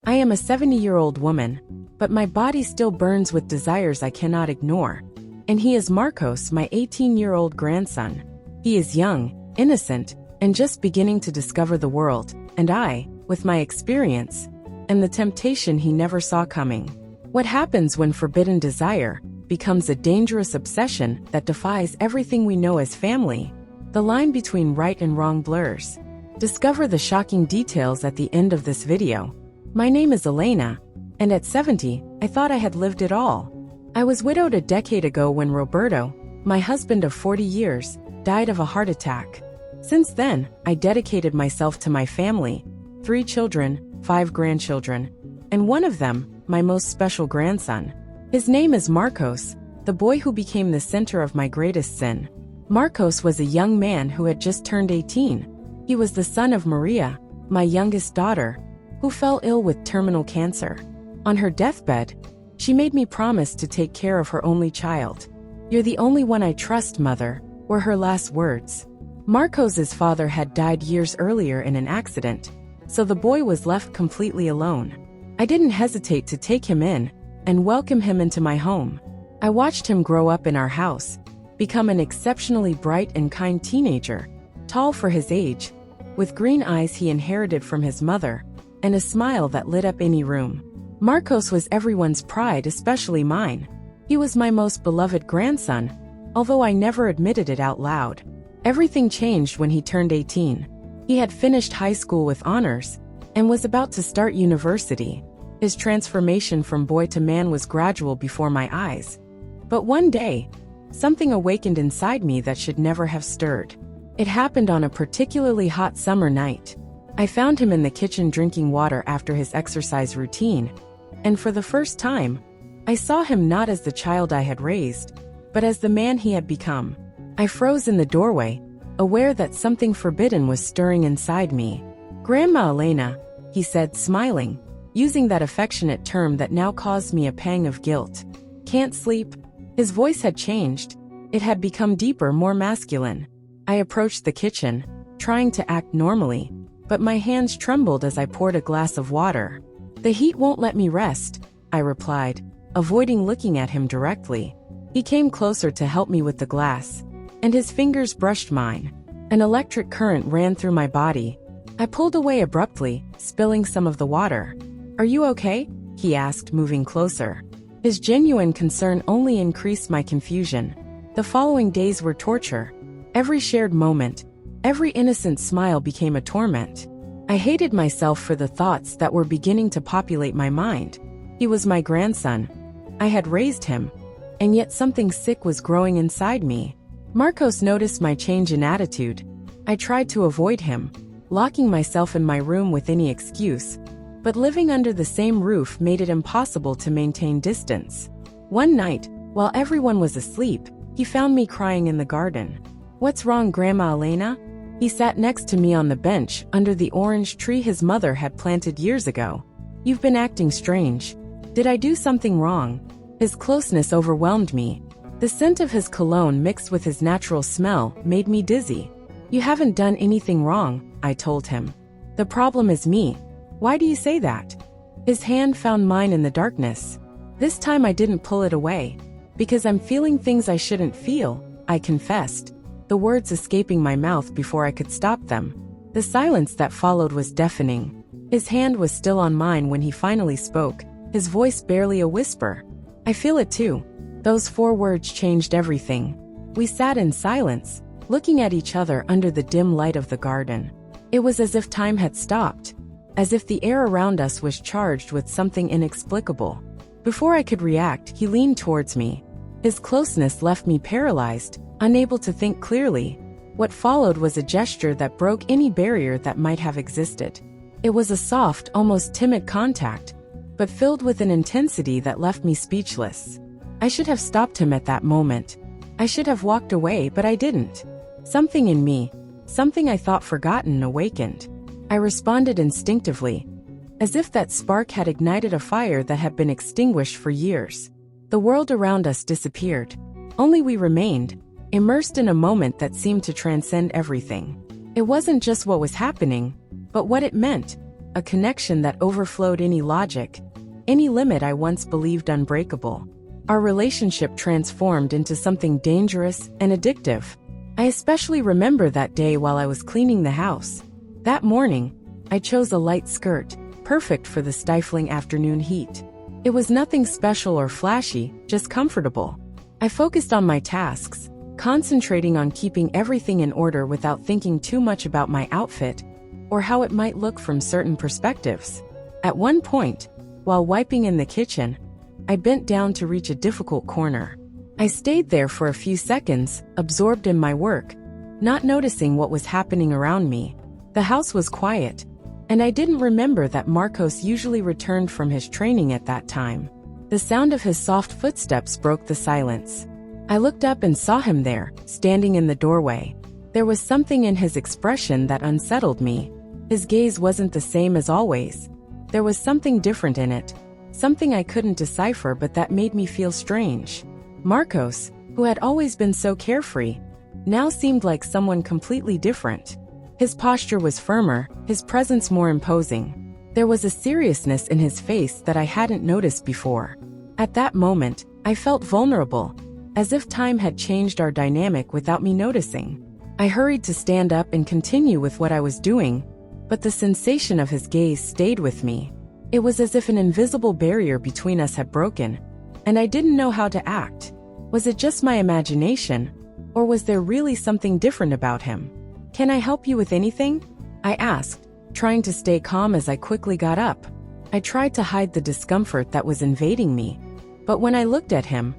I am a 70-year-old woman, but my body still burns with desires I cannot ignore. And he is Marcos, my 18-year-old grandson. He is young, innocent, and just beginning to discover the world, and I, with my experience, am the temptation he never saw coming. What happens when forbidden desire becomes a dangerous obsession that defies everything we know as family? The line between right and wrong blurs. Discover the shocking details at the end of this video. My name is Elena, and at 70, I thought I had lived it all. I was widowed a decade ago when Roberto, my husband of 40 years, died of a heart attack. Since then, I dedicated myself to my family, 3 children, 5 grandchildren, and one of them, my most special grandson. His name is Marcos, the boy who became the center of my greatest sin. Marcos was a young man who had just turned 18. He was the son of Maria, my youngest daughter, who fell ill with terminal cancer. On her deathbed, she made me promise to take care of her only child. "You're the only one I trust, Mother," were her last words. Marcos's father had died years earlier in an accident, so the boy was left completely alone. I didn't hesitate to take him in and welcome him into my home. I watched him grow up in our house, become an exceptionally bright and kind teenager, tall for his age, with green eyes he inherited from his mother, and a smile that lit up any room. Marcos was everyone's pride, especially mine. He was my most beloved grandson, although I never admitted it out loud. Everything changed when he turned 18. He had finished high school with honors and was about to start university. His transformation from boy to man was gradual before my eyes. But one day, something awakened inside me that should never have stirred. It happened on a particularly hot summer night. I found him in the kitchen drinking water after his exercise routine, and for the first time, I saw him not as the child I had raised, but as the man he had become. I froze in the doorway, aware that something forbidden was stirring inside me. "Grandma Elena," he said, smiling, using that affectionate term that now caused me a pang of guilt. "Can't sleep?" His voice had changed. It had become deeper, more masculine. I approached the kitchen, trying to act normally, but my hands trembled as I poured a glass of water. "The heat won't let me rest," I replied, avoiding looking at him directly. He came closer to help me with the glass, and his fingers brushed mine. An electric current ran through my body. I pulled away abruptly, spilling some of the water. "Are you okay?" he asked, moving closer. His genuine concern only increased my confusion. The following days were torture. Every shared moment, every innocent smile became a torment. I hated myself for the thoughts that were beginning to populate my mind. He was my grandson. I had raised him, and yet something sick was growing inside me. Marcos noticed my change in attitude. I tried to avoid him, locking myself in my room with any excuse, but living under the same roof made it impossible to maintain distance. One night, while everyone was asleep, he found me crying in the garden. "What's wrong, Grandma Elena?" He sat next to me on the bench under the orange tree his mother had planted years ago. "You've been acting strange. Did I do something wrong?" His closeness overwhelmed me. The scent of his cologne mixed with his natural smell made me dizzy. "You haven't done anything wrong," I told him. "The problem is me." "Why do you say that?" His hand found mine in the darkness. This time I didn't pull it away. "Because I'm feeling things I shouldn't feel," I confessed, the words escaping my mouth before I could stop them. The silence that followed was deafening. His hand was still on mine when he finally spoke, his voice barely a whisper. "I feel it too." Those 4 words changed everything. We sat in silence, looking at each other under the dim light of the garden. It was as if time had stopped, as if the air around us was charged with something inexplicable. Before I could react, he leaned towards me. His closeness left me paralyzed, unable to think clearly. What followed was a gesture that broke any barrier that might have existed. It was a soft, almost timid contact, but filled with an intensity that left me speechless. I should have stopped him at that moment. I should have walked away, but I didn't. Something in me, something I thought forgotten, awakened. I responded instinctively, as if that spark had ignited a fire that had been extinguished for years. The world around us disappeared. Only we remained, immersed in a moment that seemed to transcend everything. It wasn't just what was happening, but what it meant. a connection that overflowed any logic, any limit I once believed unbreakable. Our relationship transformed into something dangerous and addictive. I especially remember that day while I was cleaning the house. That morning, I chose a light skirt, perfect for the stifling afternoon heat. It was nothing special or flashy, just comfortable. I focused on my tasks, concentrating on keeping everything in order without thinking too much about my outfit or how it might look from certain perspectives. At one point, while wiping in the kitchen, I bent down to reach a difficult corner. I stayed there for a few seconds, absorbed in my work, not noticing what was happening around me. The house was quiet, and I didn't remember that Marcos usually returned from his training at that time. The sound of his soft footsteps broke the silence. I looked up and saw him there, standing in the doorway. There was something in his expression that unsettled me. His gaze wasn't the same as always. There was something different in it, something I couldn't decipher but that made me feel strange. Marcos, who had always been so carefree, now seemed like someone completely different. His posture was firmer, his presence more imposing. There was a seriousness in his face that I hadn't noticed before. At that moment, I felt vulnerable, as if time had changed our dynamic without me noticing. I hurried to stand up and continue with what I was doing, but the sensation of his gaze stayed with me. It was as if an invisible barrier between us had broken, and I didn't know how to act. Was it just my imagination, or was there really something different about him? "Can I help you with anything?" I asked, trying to stay calm as I quickly got up. I tried to hide the discomfort that was invading me, but when I looked at him,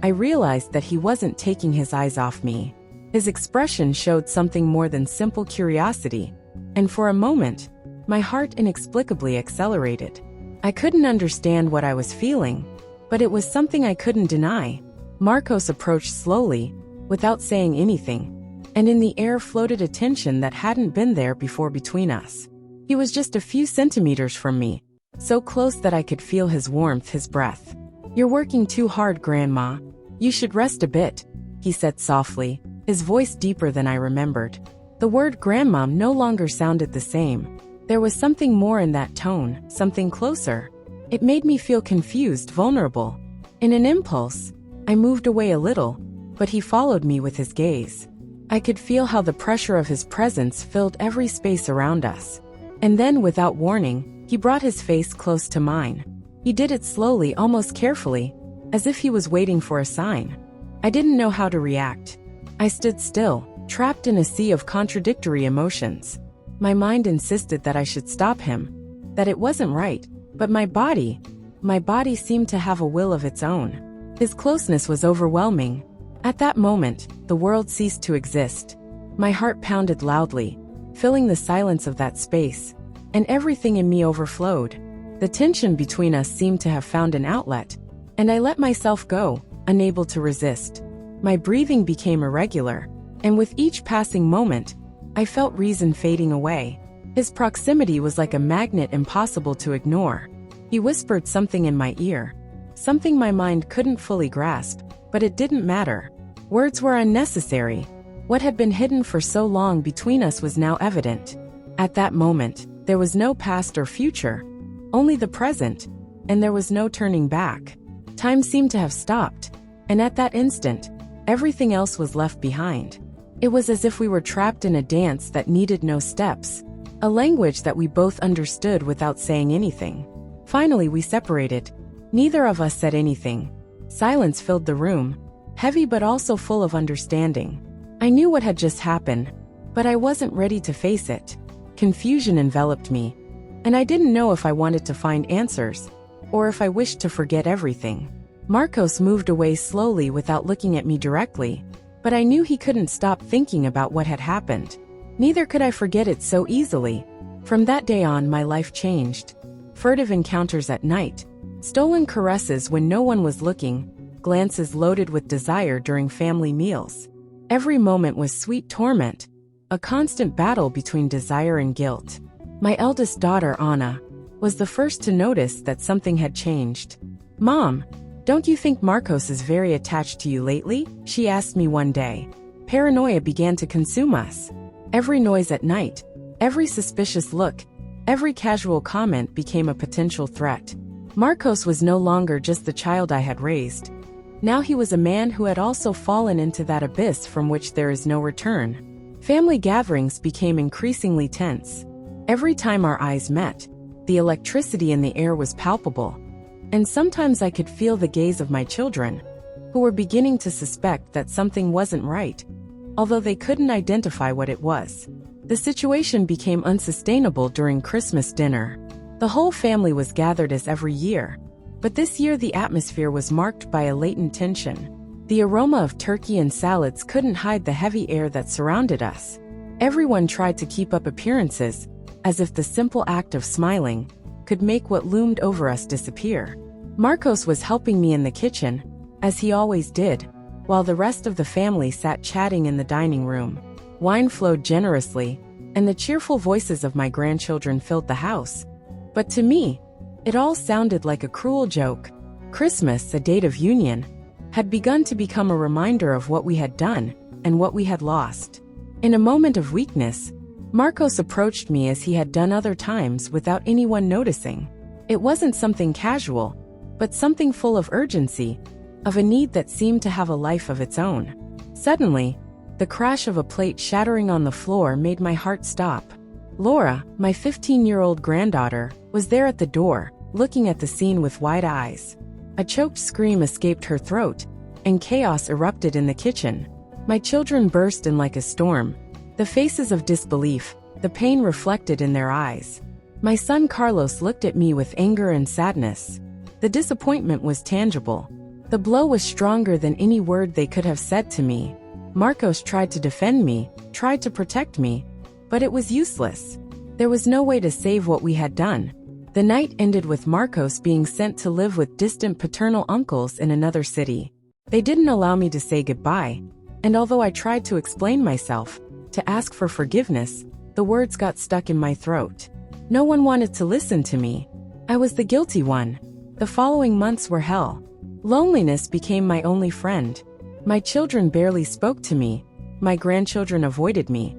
I realized that he wasn't taking his eyes off me. His expression showed something more than simple curiosity, and for a moment, my heart inexplicably accelerated. I couldn't understand what I was feeling, but it was something I couldn't deny. Marcos approached slowly, without saying anything, and in the air floated a tension that hadn't been there before between us. He was just a few centimeters from me, so close that I could feel his warmth, his breath. "You're working too hard, Grandma. You should rest a bit," he said softly, his voice deeper than I remembered. The word grandma no longer sounded the same. There was something more in that tone, something closer. It made me feel confused, vulnerable. In an impulse, I moved away a little, but he followed me with his gaze. I could feel how the pressure of his presence filled every space around us. And then, without warning, he brought his face close to mine. He did it slowly, almost carefully, as if he was waiting for a sign. I didn't know how to react. I stood still, trapped in a sea of contradictory emotions. My mind insisted that I should stop him, that it wasn't right, but my body seemed to have a will of its own. His closeness was overwhelming. At that moment, the world ceased to exist. My heart pounded loudly, filling the silence of that space, and everything in me overflowed. The tension between us seemed to have found an outlet, and I let myself go, unable to resist. My breathing became irregular, and with each passing moment, I felt reason fading away. His proximity was like a magnet impossible to ignore. He whispered something in my ear, something my mind couldn't fully grasp, but it didn't matter. Words were unnecessary. What had been hidden for so long between us was now evident. At that moment, there was no past or future, only the present, and there was no turning back. Time seemed to have stopped, and at that instant, everything else was left behind. It was as if we were trapped in a dance that needed no steps, a language that we both understood without saying anything. Finally, we separated. Neither of us said anything. Silence filled the room, heavy but also full of understanding. I knew what had just happened, but I wasn't ready to face it. Confusion enveloped me, and I didn't know if I wanted to find answers, or if I wished to forget everything. Marcos moved away slowly without looking at me directly, but I knew he couldn't stop thinking about what had happened. Neither could I forget it so easily. From that day on, my life changed. Furtive encounters at night, stolen caresses when no one was looking, glances loaded with desire during family meals. Every moment was sweet torment, a constant battle between desire and guilt. My eldest daughter, Anna, was the first to notice that something had changed. "Mom, don't you think Marcos is very attached to you lately?" she asked me one day. Paranoia began to consume us. Every noise at night, every suspicious look, Every casual comment became a potential threat. Marcos was no longer just the child I had raised. Now he was a man who had also fallen into that abyss from which there is no return. Family gatherings became increasingly tense. Every time our eyes met, the electricity in the air was palpable. And sometimes I could feel the gaze of my children, who were beginning to suspect that something wasn't right, although they couldn't identify what it was. The situation became unsustainable during Christmas dinner. The whole family was gathered as every year, but this year the atmosphere was marked by a latent tension. The aroma of turkey and salads couldn't hide the heavy air that surrounded us. Everyone tried to keep up appearances, as if the simple act of smiling could make what loomed over us disappear. Marcos was helping me in the kitchen, as he always did, while the rest of the family sat chatting in the dining room. Wine flowed generously, and the cheerful voices of my grandchildren filled the house. But to me, it all sounded like a cruel joke. Christmas, a date of union, had begun to become a reminder of what we had done and what we had lost. In a moment of weakness, Marcos approached me as he had done other times without anyone noticing. It wasn't something casual, but something full of urgency, of a need that seemed to have a life of its own. Suddenly, the crash of a plate shattering on the floor made my heart stop. Laura, my 15-year-old granddaughter, was there at the door, looking at the scene with wide eyes. A choked scream escaped her throat, and chaos erupted in the kitchen. My children burst in like a storm, the faces of disbelief, the pain reflected in their eyes. My son Carlos looked at me with anger and sadness. The disappointment was tangible. The blow was stronger than any word they could have said to me. Marcos tried to defend me, tried to protect me, but it was useless. There was no way to save what we had done. The night ended with Marcos being sent to live with distant paternal uncles in another city. They didn't allow me to say goodbye, and although I tried to explain myself, to ask for forgiveness, the words got stuck in my throat. No one wanted to listen to me. I was the guilty one. The following months were hell. Loneliness became my only friend. My children barely spoke to me, my grandchildren avoided me,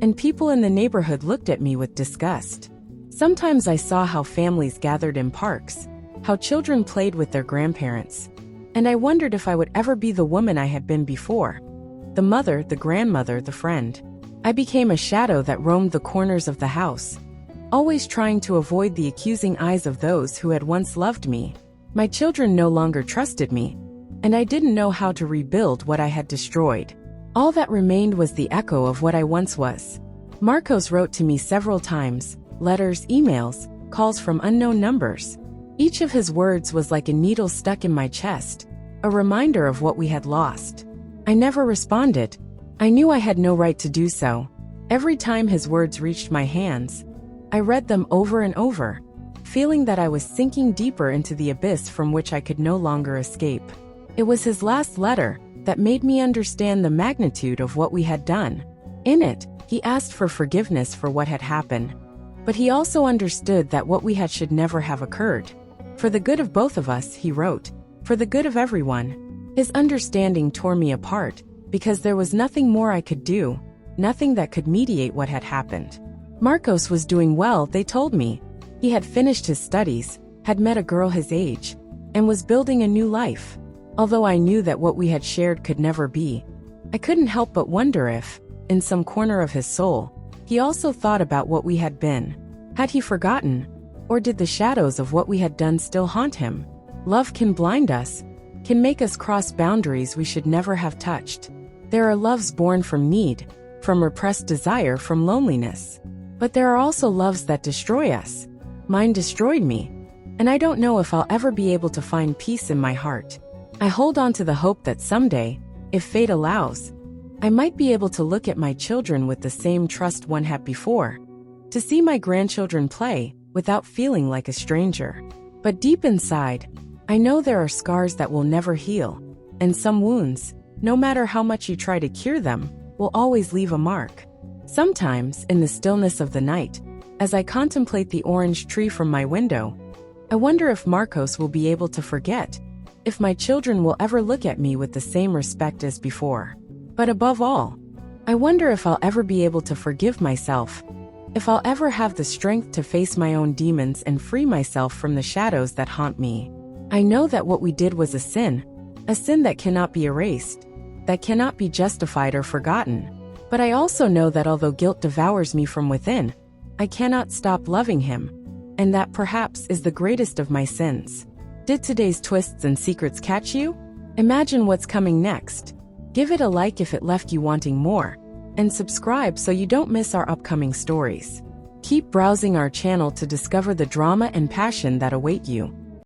and people in the neighborhood looked at me with disgust. Sometimes I saw how families gathered in parks, how children played with their grandparents, and I wondered if I would ever be the woman I had been before. The mother, the grandmother, the friend. I became a shadow that roamed the corners of the house, always trying to avoid the accusing eyes of those who had once loved me. My children no longer trusted me, and I didn't know how to rebuild what I had destroyed. All that remained was the echo of what I once was. Marcos wrote to me several times, letters, emails, calls from unknown numbers. Each of his words was like a needle stuck in my chest, a reminder of what we had lost. I never responded. I knew I had no right to do so. Every time his words reached my hands, I read them over and over, feeling that I was sinking deeper into the abyss from which I could no longer escape. It was his last letter that made me understand the magnitude of what we had done. In it, he asked for forgiveness for what had happened, but he also understood that what we had should never have occurred. For the good of both of us, he wrote, for the good of everyone. His understanding tore me apart, because there was nothing more I could do, nothing that could mediate what had happened. Marcos was doing well, they told me. He had finished his studies, had met a girl his age, and was building a new life. Although I knew that what we had shared could never be, I couldn't help but wonder if, in some corner of his soul, he also thought about what we had been. Had he forgotten, or did the shadows of what we had done still haunt him? Love can blind us, can make us cross boundaries we should never have touched. There are loves born from need, from repressed desire, from loneliness. But there are also loves that destroy us. Mine destroyed me, and I don't know if I'll ever be able to find peace in my heart. I hold on to the hope that someday, if fate allows, I might be able to look at my children with the same trust one had before, to see my grandchildren play without feeling like a stranger. But deep inside, I know there are scars that will never heal, and some wounds, no matter how much you try to cure them, will always leave a mark. Sometimes, in the stillness of the night, as I contemplate the orange tree from my window, I wonder if Marcos will be able to forget, if my children will ever look at me with the same respect as before. But above all, I wonder if I'll ever be able to forgive myself, if I'll ever have the strength to face my own demons and free myself from the shadows that haunt me. I know that what we did was a sin that cannot be erased, that cannot be justified or forgotten. But I also know that although guilt devours me from within, I cannot stop loving him, and that perhaps is the greatest of my sins. Did today's twists and secrets catch you? Imagine what's coming next. Give it a like if it left you wanting more, and subscribe so you don't miss our upcoming stories. Keep browsing our channel to discover the drama and passion that await you.